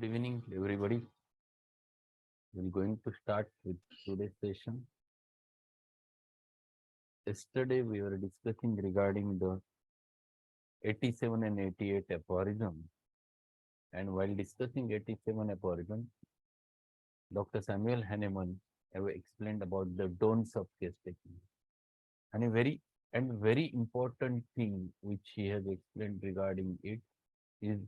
Good evening, everybody. We're going to start with today's session. Yesterday, we were discussing regarding the 87 and 88 aphorism. And while discussing 87 aphorism, Dr. Samuel Hahnemann have explained about the don'ts of case taking. And a very important thing which he has explained regarding it is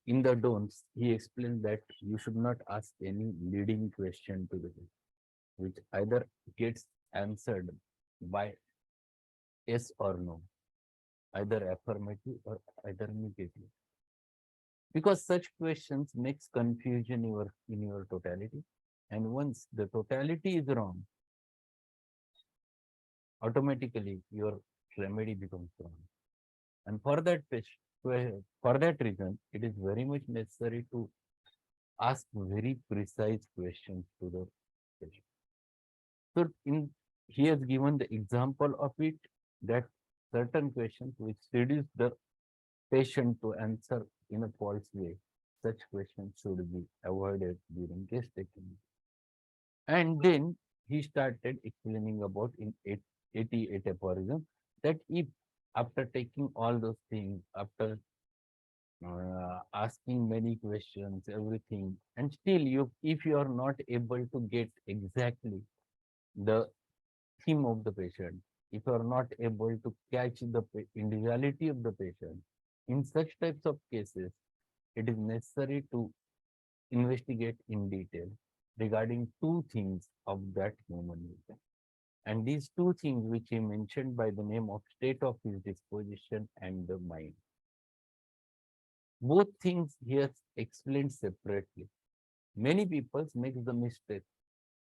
in the don'ts, he explained that you should not ask any leading question to the guest, which either gets answered by yes or no, either affirmative or either negative. Because such questions makes confusion in your totality. And once the totality is wrong, automatically your remedy becomes wrong. And for that reason, it is very much necessary to ask very precise questions to the patient. So he has given the example of it that certain questions which seduce the patient to answer in a false way, such questions should be avoided during case taking. And then he started explaining about in 88 aphorism that if after taking all those things, after asking many questions, everything, and still if you are not able to get exactly the theme of the patient, if you are not able to catch the individuality of the patient, in such types of cases, it is necessary to investigate in detail regarding two things of that human nature. And these two things which he mentioned by the name of state of his disposition and the mind. Both things he has explained separately. Many people make the mistake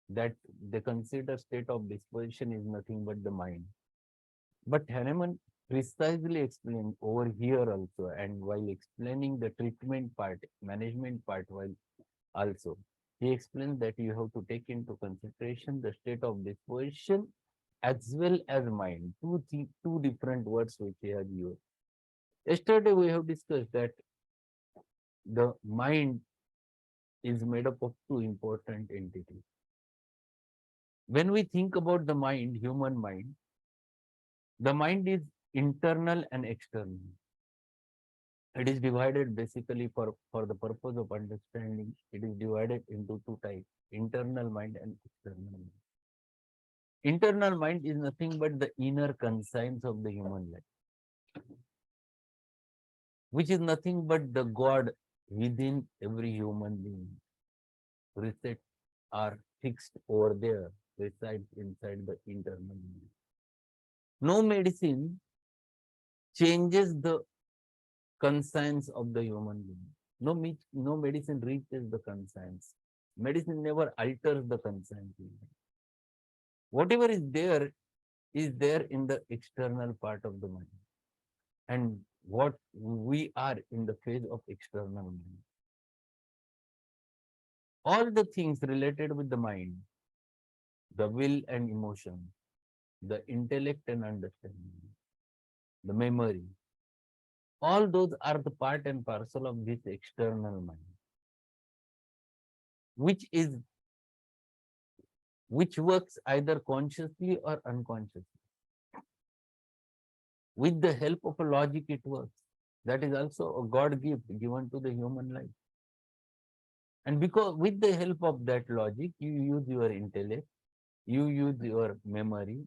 that they consider state of disposition is nothing but the mind. But Hahnemann precisely explained over here also, and while explaining the treatment part, management part, while also, he explained that you have to take into consideration the state of disposition as well as mind. Two different words which he has used. Yesterday we have discussed that the mind is made up of two important entities. When we think about the mind, human mind, the mind is internal and external. It is divided basically for the purpose of understanding. It is divided into two types, internal mind and external mind. Internal mind is nothing but the inner conscience of the human life, which is nothing but the God within every human being. Reset are fixed over there, resides inside the internal mind. No medicine changes the conscience of the human being. No medicine reaches the conscience. Medicine never alters the conscience. Whatever is there in the external part of the mind. And what we are in the phase of external mind. All the things related with the mind, the will and emotion, the intellect and understanding, the memory, all those are the part and parcel of this external mind, which works either consciously or unconsciously. With the help of a logic, it works. That is also a God gift given to the human life. And because with the help of that logic, you use your intellect, you use your memory,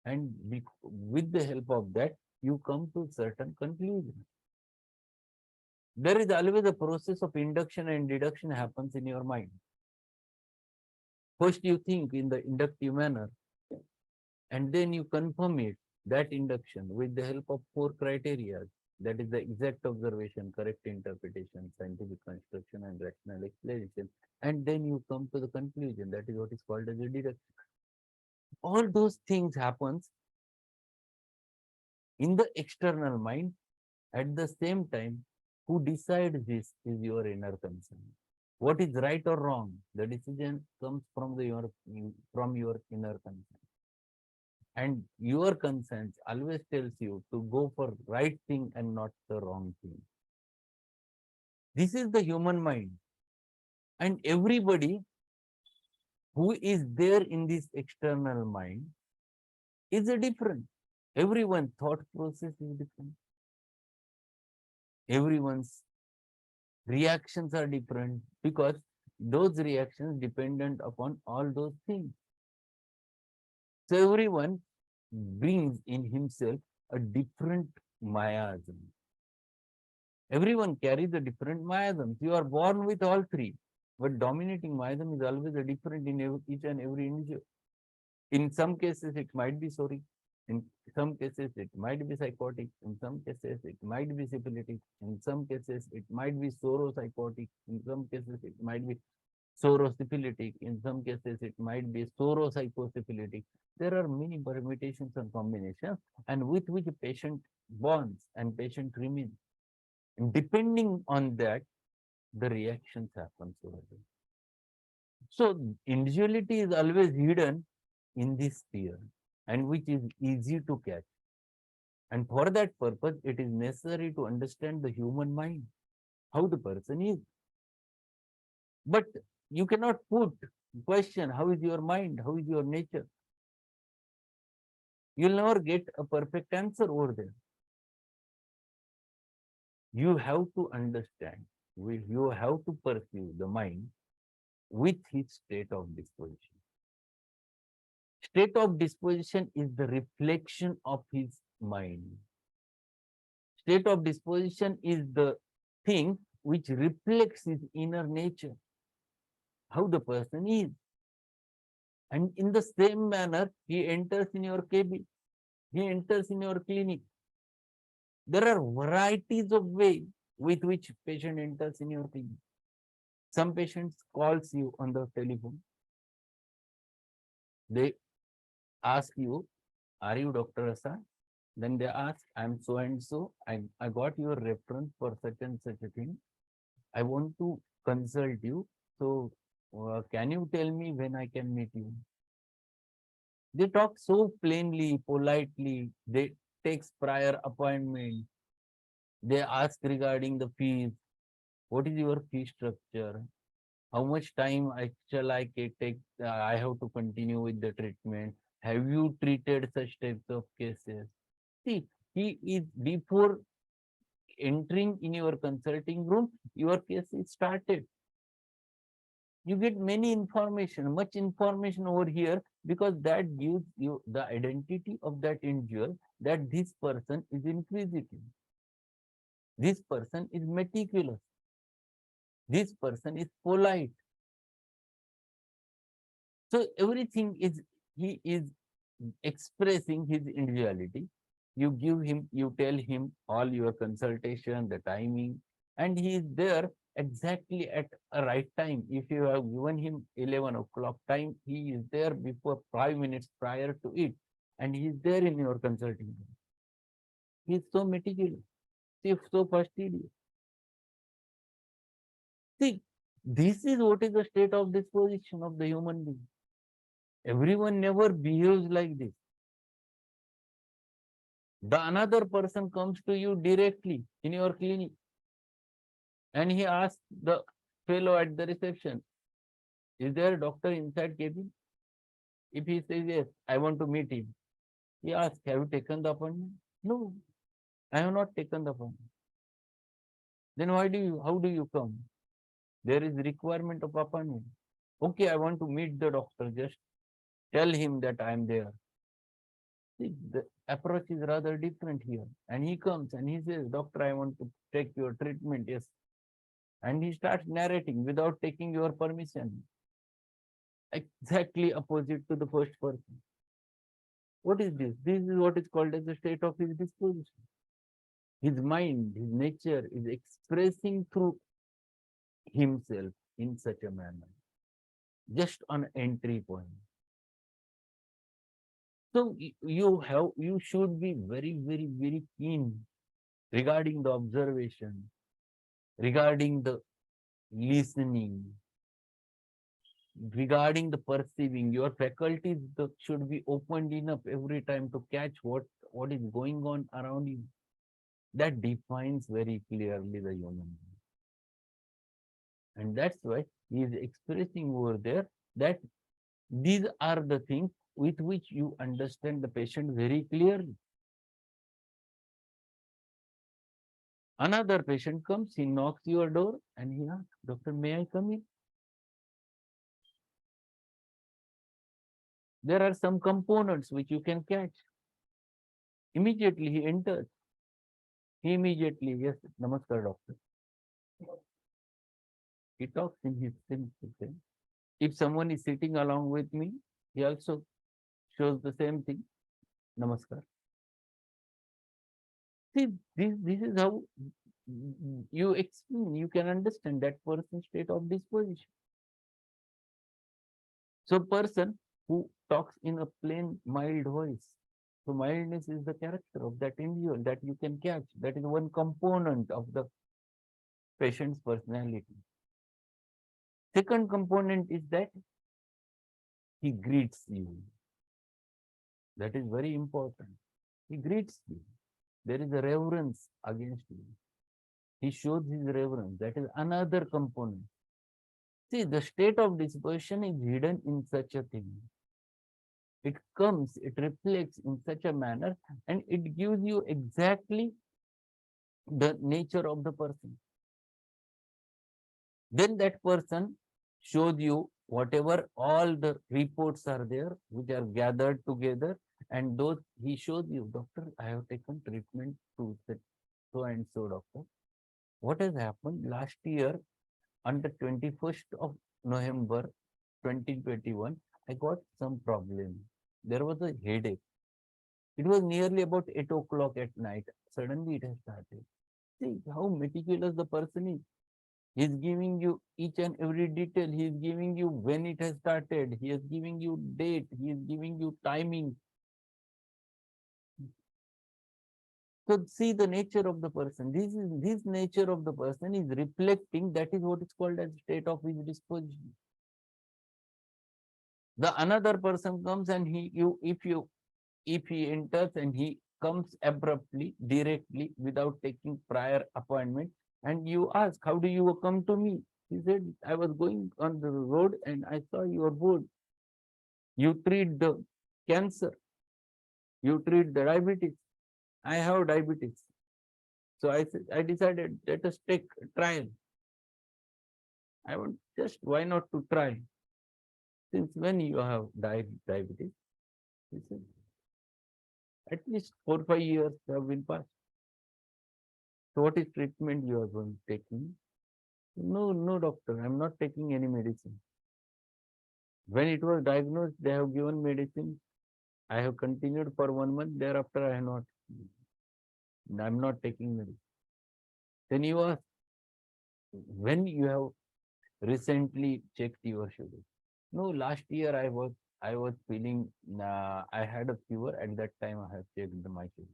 and with the help of that, you come to certain conclusions. There is always a process of induction and deduction happens in your mind. First, you think in the inductive manner, and then you confirm it, that induction, with the help of four criteria. That is the exact observation, correct interpretation, scientific construction, and rational explanation. And then you come to the conclusion. That is what is called as a deduction. All those things happens in the external mind. At the same time, who decides this is your inner concern. What is right or wrong? The decision comes from your inner concern. And your conscience always tells you to go for right thing and not the wrong thing. This is the human mind. And everybody who is there in this external mind is a different. Everyone's thought process is different. Everyone's reactions are different because those reactions dependent upon all those things. So everyone brings in himself a different miasm. Everyone carries a different miasm. You are born with all three, but dominating miasm is always a different in each and every individual. In some cases, it might be sorry. In some cases, it might be psychotic. In some cases, it might be syphilitic. In some cases, it might be sorrow-psychotic. In some cases, it might be sorrow-syphilitic. In some cases, it might be sorrow-psychosyphilitic. There are many permutations and combinations, and with which a patient bonds and patient remains. And depending on that, the reactions happen. So individuality is always hidden in this sphere, and which is easy to catch. And for that purpose, it is necessary to understand the human mind, how the person is. But you cannot put question, how is your mind, how is your nature? You'll never get a perfect answer over there. You have to understand, you have to perceive the mind with his state of disposition. State of disposition is the reflection of his mind. State of disposition is the thing which reflects his inner nature, how the person is. And in the same manner, he enters in your cabin, he enters in your clinic. There are varieties of ways with which patient enters in your clinic. Some patients calls you on the telephone. They ask you, are you Dr. Rasal? Then they ask, I'm so and so. I got your reference for such and such a thing. I want to consult you. So, can you tell me when I can meet you? They talk so plainly, politely. They take prior appointment. They ask regarding the fees. What is your fee structure? How much time shall I take? I have to continue with the treatment. Have you treated such types of cases? See, he is before entering in your consulting room, your case is started. You get many information, much information over here, because that gives you the identity of that individual, that this person is inquisitive. This person is meticulous. This person is polite. So everything is, he is expressing his individuality. You give him, you tell him all your consultation, the timing, and he is there exactly at a right time. If you have given him 11 o'clock time, he is there before 5 minutes prior to it, and he is there in your consulting room. He is so meticulous, so fastidious. See, this is what is the state of disposition of the human being. Everyone never behaves like this. The another person comes to you directly in your clinic, and he asks the fellow at the reception, is there a doctor inside cabin? If he says yes, I want to meet him. He asks, have you taken the appointment? No, I have not taken the appointment. Then how do you come? There is requirement of appointment. Okay, I want to meet the doctor. Just tell him that I am there. See, the approach is rather different here. And he comes and he says, doctor, I want to take your treatment. Yes. And he starts narrating without taking your permission. Exactly opposite to the first person. What is this? This is what is called as the state of his disposition. His mind, his nature is expressing through himself in such a manner, just on entry point. So you should be very keen regarding the observation, regarding the listening, regarding the perceiving. Your faculties should be opened enough every time to catch what is going on around you. That defines very clearly the human being. And that's why he is expressing over there that these are the things with which you understand the patient very clearly. Another patient comes, he knocks your door and he asks, Doctor, may I come in? There are some components which you can catch. Immediately he enters. He immediately, yes, namaskar, doctor. He talks in his simple thing. If someone is sitting along with me, he also shows the same thing. Namaskar. See, this is how you explain, you can understand that person's state of disposition. So person who talks in a plain, mild voice. So mildness is the character of that individual that you can catch. That is one component of the patient's personality. Second component is that he greets you. That is very important. He greets you. There is a reverence against you. He shows his reverence. That is another component. See, the state of disposition is hidden in such a thing. It comes, it reflects in such a manner, and it gives you exactly the nature of the person. Then that person shows you whatever all the reports are there, which are gathered together, and those he shows you, doctor, I have taken treatment to so and so, doctor. What has happened last year on the 21st of November 2021, I got some problem. There was a headache. It was nearly about 8 o'clock at night. Suddenly it has started. See how meticulous the person is. He is giving you each and every detail. He is giving you when it has started. He is giving you date. He is giving you timing. So see the nature of the person. This nature of the person is reflecting. That is what is called as state of his disposition. The another person comes and if he enters and he comes abruptly, directly, without taking prior appointment, and you ask, how do you come to me? He said, I was going on the road and I saw your board. You treat the cancer. You treat the diabetes. I have diabetes. So I decided, let us take a trial. I want just, why not to try? Since when you have diabetes? He said, at least 4 or 5 years have been passed. So what is treatment you are going taking? No, no, doctor, I'm not taking any medicine. When it was diagnosed, they have given medicine. I have continued for 1 month. Thereafter, I'm not taking medicine. Then you ask, when you have recently checked your sugar? No, last year I was feeling, I had a fever. At that time, I have checked my sugar.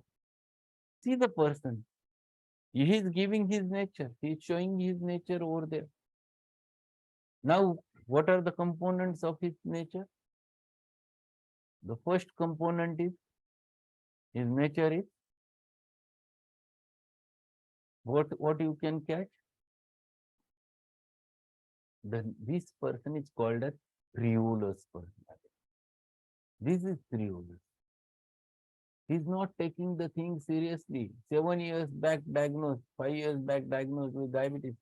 See the person. He is giving his nature. He is showing his nature over there. Now, what are the components of his nature? The first component is his nature is what you can catch. This person is called a frivolous person. This is frivolous. He's not taking the thing seriously. 7 years back diagnosed, 5 years back diagnosed with diabetes,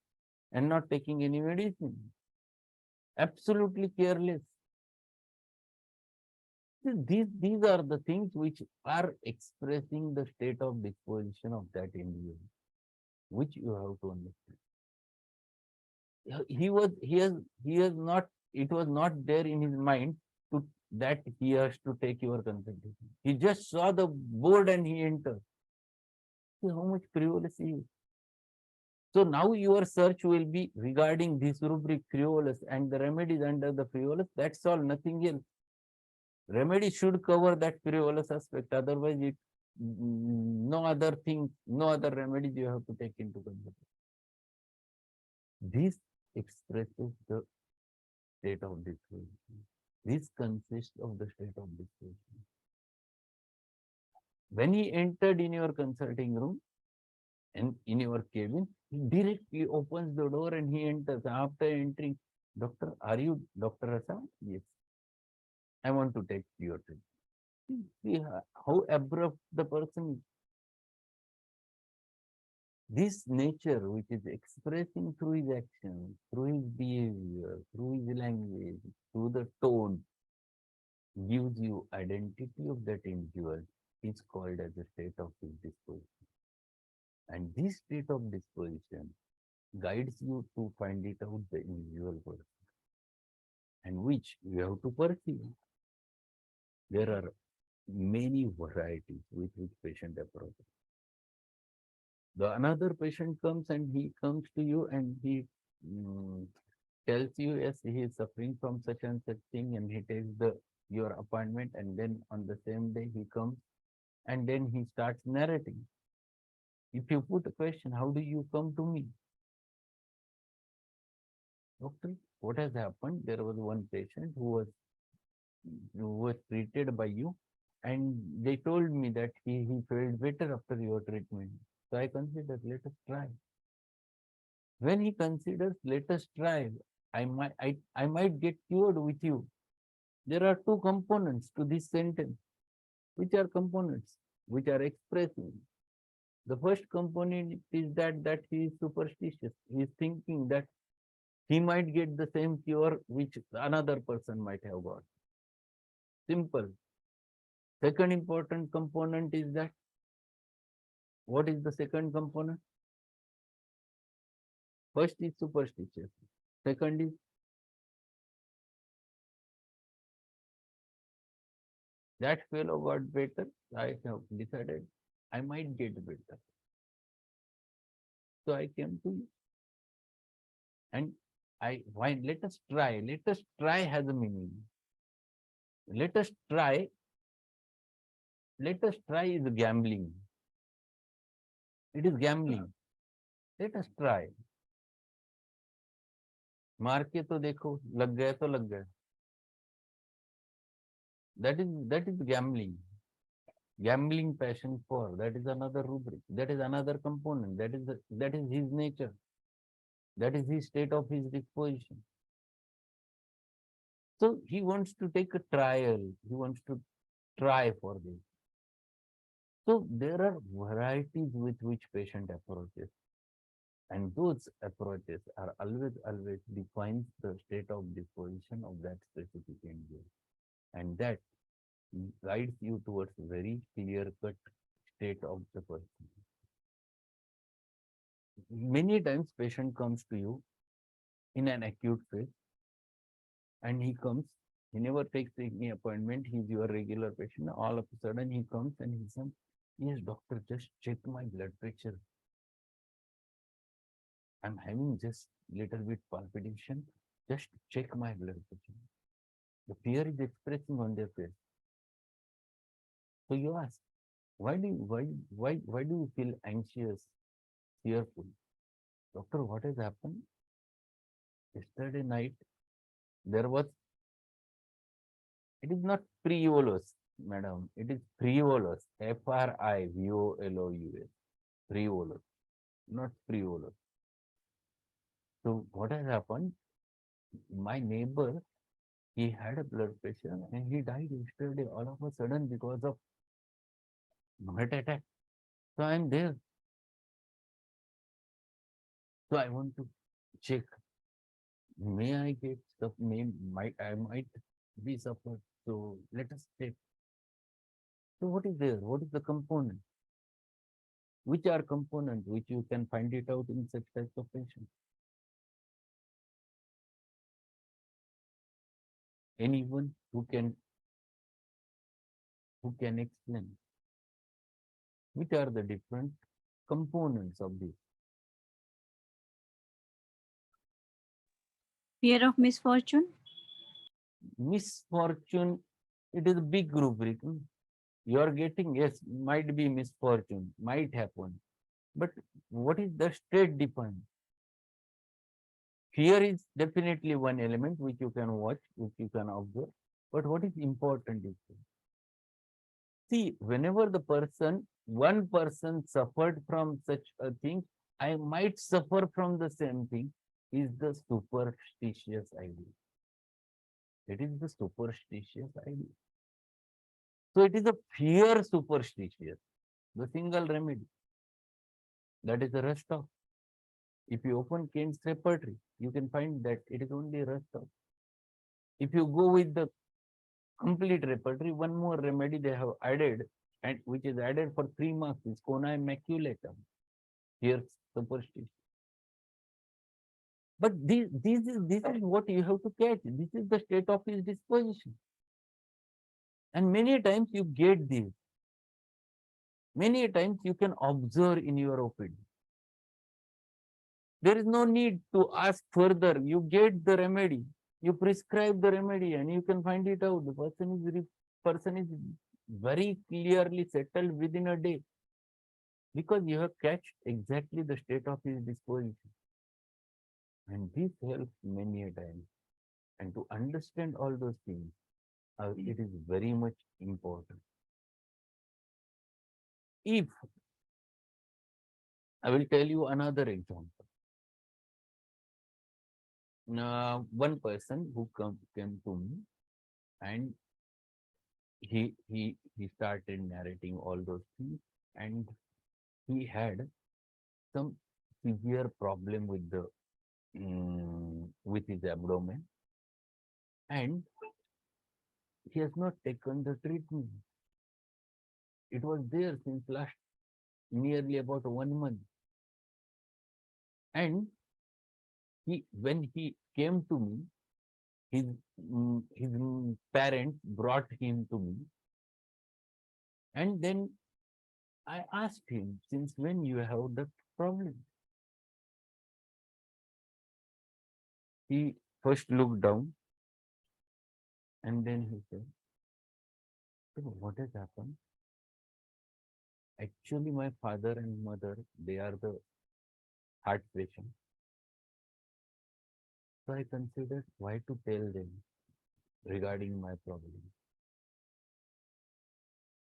and not taking any medicine. Absolutely careless. These are the things which are expressing the state of disposition of that individual, which you have to understand. He has not, it was not there in his mind to that he has to take your consultation. He just saw the board and he entered. See how much frivolous he is. So now your search will be regarding this rubric frivolous and the remedies under the frivolous. That's all, nothing else. Remedy should cover that frivolous aspect. Otherwise, no other thing, no other remedies you have to take into consideration. This expresses the state of disposition. This consists of the state of disposition. When he entered in your consulting room, And in your cabin, he directly opens the door and he enters. After entering, doctor, are you Dr. Rasal? Yes, I want to take your treatment. See how abrupt the person is. This nature, which is expressing through his actions, through his behavior, through his language, through the tone, gives you identity of that individual, is called as a state of his disposition. And this state of disposition guides you to find it out the individual person, and which you have to perceive. There are many varieties with which patient approaches. The another patient comes and he comes to you and he mm, tells you, yes, he is suffering from such and such thing, and he takes the your appointment, and then on the same day he comes and then he starts narrating. If you put a question, how do you come to me? Doctor, what has happened? There was one patient who was treated by you, and they told me that he felt better after your treatment. So I considered, let us try. When he considers, let us try, I might get cured with you. There are two components to this sentence. Which are components? Which are expressing. The first component is that he is superstitious. He is thinking that he might get the same cure which another person might have got. Simple. Second important component is that, what is the second component? First is superstitious. Second is that fellow got better. I have decided I might get better. So I came to you. And why let us try. Let us try has a meaning. Let us try. Let us try is gambling. It is gambling. Let us try. मार के तो देखो, लग गए तो लग गए. That is gambling. Gambling passion for, that is another rubric. That is another component. That is his nature. That is his state of his disposition. So he wants to take a trial. He wants to try for this. So there are varieties with which patient approaches. And those approaches are always defines the state of disposition of that specific individual. And that guides you towards very clear-cut state of the person. Many times patient comes to you in an acute phase, and he never takes any appointment, he's your regular patient. All of a sudden he comes and he says, yes, doctor, just check my blood pressure. I'm having just little bit palpitation. Just check my blood pressure. The fear is expressing on their face. So you ask, why do you feel anxious, fearful? Doctor, what has happened? Yesterday night, there was, it is not frivolous, madam. It is frivolous. Frivolous. Frivolous, not frivolous. So what has happened? My neighbor, he had a blood pressure and he died yesterday all of a sudden because of heart attack. So I'm there. So I want to check. May I get stuff? I might be suffered. So let us check. So what is there? What is the component? Which are components which you can find it out in such types of patients? Anyone who can explain which are the different components of this? Fear of misfortune. Misfortune, it is a big rubric. You are getting, yes, might be misfortune, might happen. But what is the state defined? Fear is definitely one element which you can watch, which you can observe. But what is important is, See, whenever one person suffered from such a thing, I might suffer from the same thing, is the superstitious idea. It is the superstitious idea. So it is a fear superstitious, the single remedy. That is the rust of. If you open Kant's repertory, you can find that it is only rust of. If you go with the complete repertory, one more remedy they have added, and which is added for 3 marks, is cona immaculatum. Here, superstition. But this is what you have to catch. This is the state of his disposition. And many times you get this. Many times you can observe in your opinion. There is no need to ask further. You get the remedy. You prescribe the remedy and you can find it out. The person is very clearly settled within a day. Because you have catched exactly the state of his disposition. And this helps many a times. And to understand all those things, it is very much important. If I will tell you another example. One person who came to me and he started narrating all those things, and he had some severe problem with the with his abdomen, and he has not taken the treatment. It was there since last nearly about 1 month, and when he came to me, his parents brought him to me, and then I asked him, since when you have that problem? He first looked down and then he said, "So what has happened? Actually, my father and mother, they are the heart patients. So I considered why to tell them regarding my problem.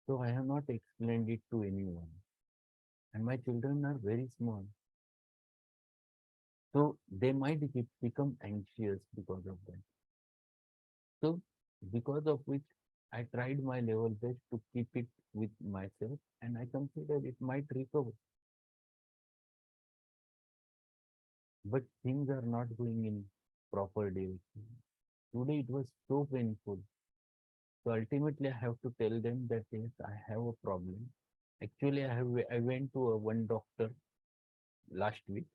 So I have not explained it to anyone. And my children are very small. So they might become anxious because of that. So because of which I tried my level best to keep it with myself, and I considered it might recover. But things are not going in proper direction. Today it was so painful. So ultimately I have to tell them that yes, I have a problem. Actually, I went to one doctor last week,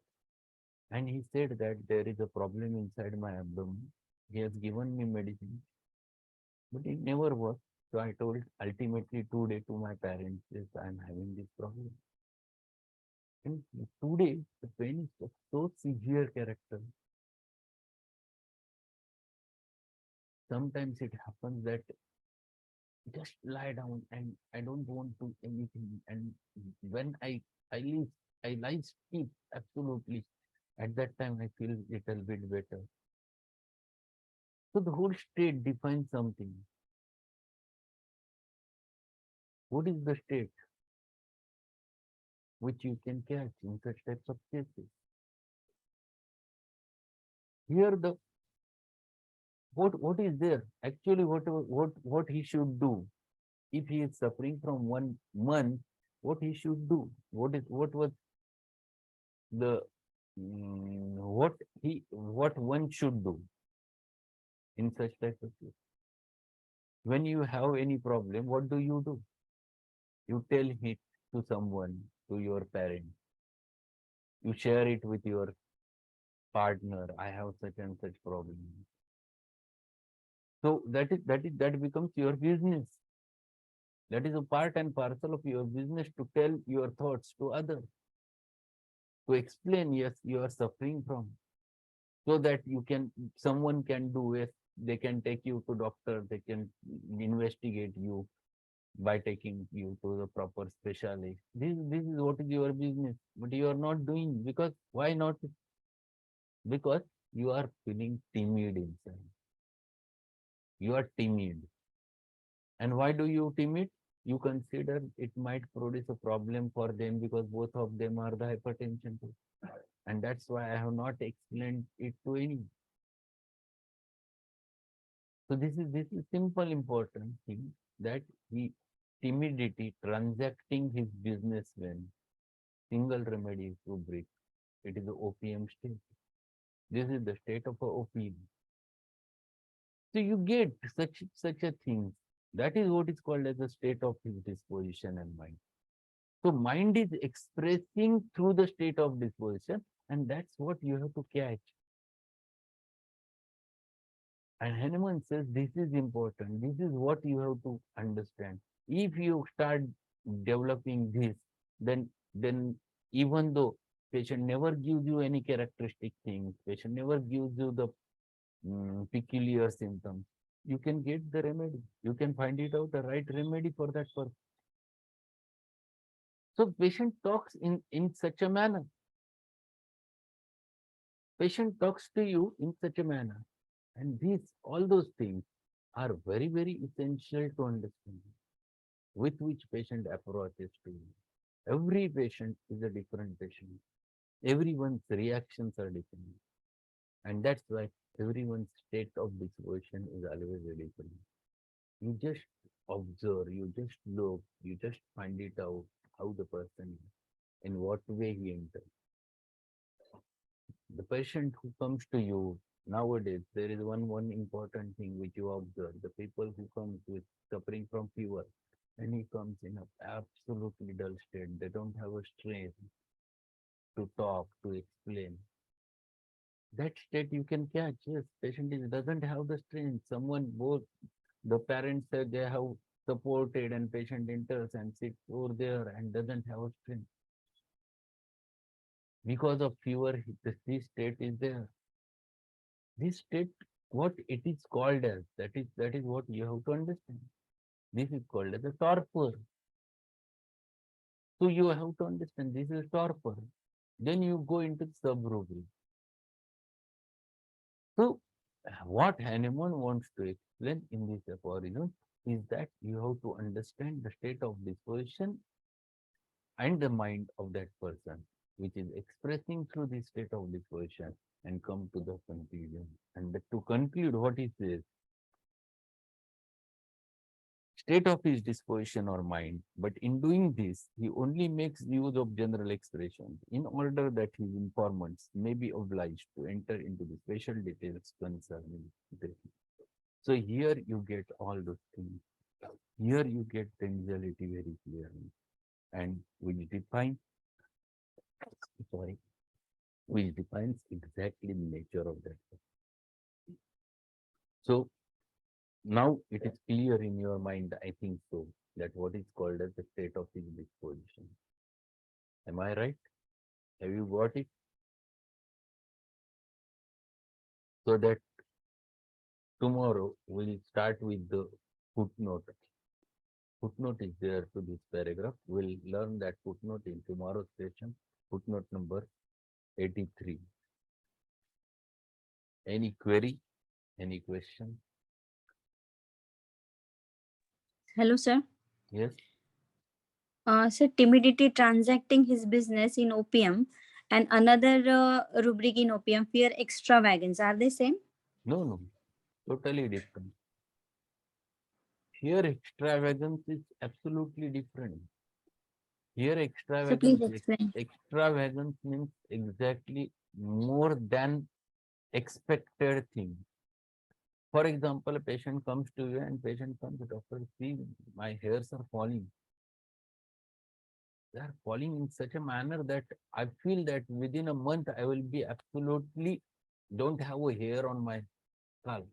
and he said that there is a problem inside my abdomen. He has given me medicine, but it never worked. So I told ultimately today to my parents, yes, I am having this problem. And today the pain is of so severe character. Sometimes it happens that just lie down and I don't want to anything. And when I lie stiff, absolutely. At that time, I feel little bit better. So the whole state defines something. What is the state which you can catch in such types of cases? Here, the what is there? Actually, what he should do if he is suffering from 1 month? What he should do? What was the what one should do in such type of case? When you have any problem, what do? You tell it to someone, to your parent. You share it with your partner. I have such and such problem. So that becomes your business. That is a part and parcel of your business to tell your thoughts to others, to explain, yes, you are suffering from, so that someone can do it. They can take you to doctor. They can investigate you by taking you to the proper specialist. This is what is your business, but you are not doing. Because why not? Because you are feeling timid inside. You are timid. And why do you timid? you consider it might produce a problem for them because both of them are the hypertension too. And that's why I have not explained it to any. So this is simple important thing that he timidity transacting his business when single remedy is to break. It is the opium state. This is the state of a opium. So you get such a thing. That is what is called as a state of his disposition and mind. So mind is expressing through the state of disposition, and that's what you have to catch. And Hahnemann says this is important. This is what you have to understand. If you start developing this, then even though patient never gives you any characteristic things, patient never gives you the peculiar symptoms, you can get the remedy. You can find it out the right remedy for that person. So patient talks in such a manner. Patient talks to you in such a manner. And all those things are very, very essential to understand with which patient approaches to you. Every patient is a different patient. Everyone's reactions are different. And that's why everyone's state of disposition is always different. You just observe, you just look, you just find it out how the person is, in what way he enters. The patient who comes to you nowadays, there is one important thing which you observe. The people who comes with suffering from fever, and he comes in an absolutely dull state. They don't have a strength to talk, to explain. That state you can catch. Yes, patient doesn't have the strength. Both the parents say they have supported, and patient enters and sits over there and doesn't have a strength. Because of fever, this state is there. This state, what it is called as, that is what you have to understand. This is called as a torpor. So you have to understand this is torpor. Then you go into sub-rubric. So what Hahnemann wants to explain in this aphorism is that you have to understand the state of disposition and the mind of that person, which is expressing through the state of disposition, and come to the conclusion. And to conclude what he says, state of his disposition or mind, but in doing this, he only makes use of general expressions in order that his informants may be obliged to enter into the special details concerning this. So here you get all those things. Here you get the anxiety very clearly, and which defines exactly the nature of that. So now it is clear in your mind, I think so, that what is called as the state of his disposition. Am I right? Have you got it? So that tomorrow we'll start with the footnote. Footnote is there to this paragraph. We'll learn that footnote in tomorrow's session, footnote number 83. Any query? Any question? Hello, sir. Yes? Sir, timidity transacting his business in opium and another rubric in opium, fear extravagance. Are they same? No. Totally different. Here extravagance is absolutely different. Here So please explain. extravagance means exactly more than expected thing. For example, a patient comes to you and patient comes, doctor, see, my hairs are falling. They are falling in such a manner that I feel that within a month I will be absolutely don't have a hair on my scalp.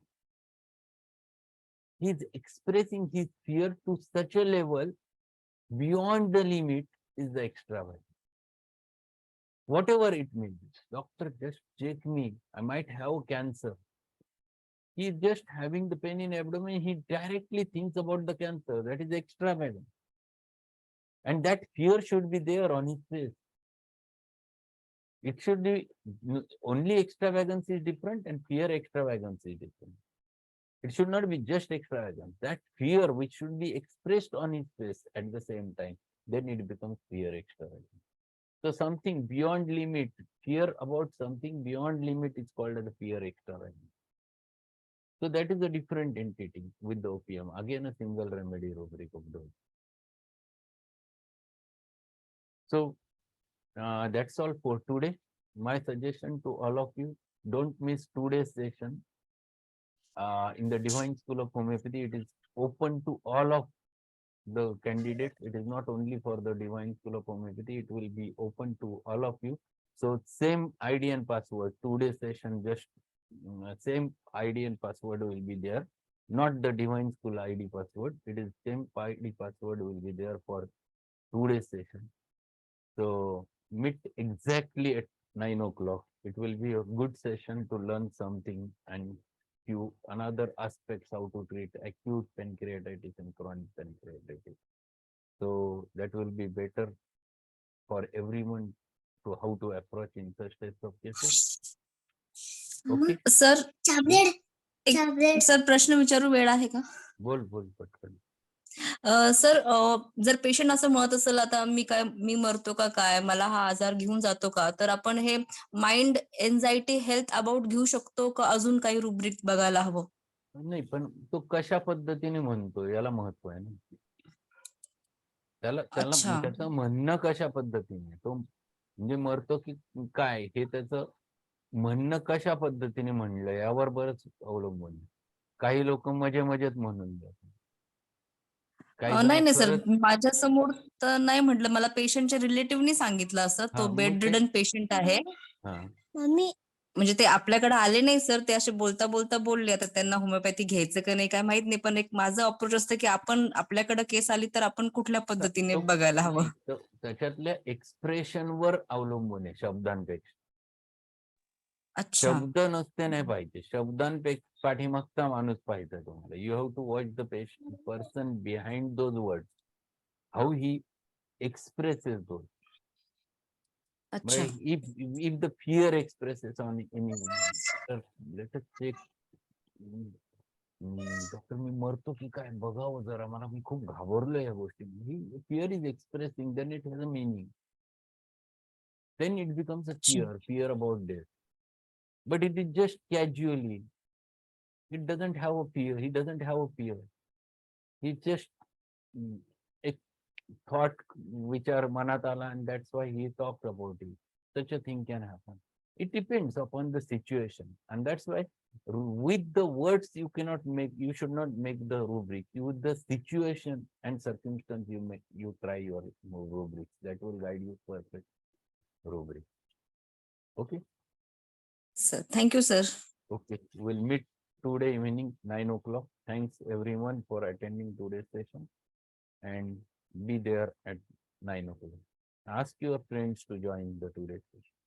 He is expressing his fear to such a level beyond the limit is the extravagance. Whatever it may be, doctor, just check me. I might have cancer. He is just having the pain in abdomen. He directly thinks about the cancer. That is extravagant. And that fear should be there on his face. It should be only extravagance is different and fear extravagance is different. It should not be just extravagance. That fear which should be expressed on his face at the same time, then it becomes fear extravagance. So something beyond limit, fear about something beyond limit is called as the fear extravagance. So that is a different entity with the opium. Again, a single remedy rubric of those. So that's all for today. My suggestion to all of you, don't miss today's session. In the Divine School of Homeopathy, it is open to all of the candidates. It is not only for the Divine School of Homeopathy, it will be open to all of you. So same ID and password, today's session, just same ID and password will be there. Not the Divine School ID password. It is same ID password will be there for today's session. So meet exactly at 9 o'clock. It will be a good session to learn something and few another aspects how to treat acute pancreatitis and chronic pancreatitis. So that will be better for everyone to how to approach in such types of cases. Okay. Sir sir प्रश्न विचारू वेळ आहे का? बोल बोल पटकन. Sir जर patient असं म्हणत असेल आता मी मरतो का काय, मला हा आजार घेऊन जातो का, तर आपण हे माइंड एन्झायटी हेल्थ अबाउट घेऊ शकतो का अजून काही रुब्रिक बघायला हवं? नाही पण तो कशा पद्धतीने म्हणतो याला महत्व आहे ना. त्याला त्याचं म्हणणं कशा पद्धतीने, तो म्हणजे मरतो की काय हे त्याचं म्हणणं कशा पद्धतीने म्हणलं यावर बरंच अवलंबून आहे. काही लोक मजेत म्हणून जातात. नाही सर, माझ्या समोर तर नाही म्हटलं, मला पेशंटच्या रिलेटिव्हनी सांगितलं असं, तो बेड रिडन पेशंट आहे. म्हणजे ते आपल्याकडे आले नाही सर, ते असे बोलता बोलले. आता त्यांना होमिओपॅथी घ्यायचं का नाही काय माहित नाही, पण एक माझं अप्रोच असतं की आपण आपल्याकडे केस आली तर आपण कुठल्या पद्धतीने बघायला हवं. त्याच्यातल्या एक्सप्रेशनवर अवलंबून आहे शब्दांपेक्षा. अच्छा, शब्द नसते नाही पाहिजे, शब्दांपेक्षा पाठीमागचा माणूस पाहिजे तुम्हाला. You have to watch the person behind those words, how he expresses those. अच्छा. If the fear expresses on anyone, let us check. Doctor मी मरतो की काय बघावं जरा, मला मी खूप घाबरलो या गोष्टी. Fear is expressing, then it has a meaning. Then it becomes a fear about death. But it is just casually. It doesn't have a fear. He doesn't have a fear. He just a thought which are manat ala, and that's why he talked about it. Such a thing can happen. It depends upon the situation, and that's why with the words you should not make the rubric. With the situation and circumstance you try your rubrics. That will guide you perfect rubric. Okay. Sir, thank you, sir. Okay, we'll meet today evening 9 o'clock. Thanks everyone for attending today's session, and be there at 9 o'clock. Ask your friends to join the today's session.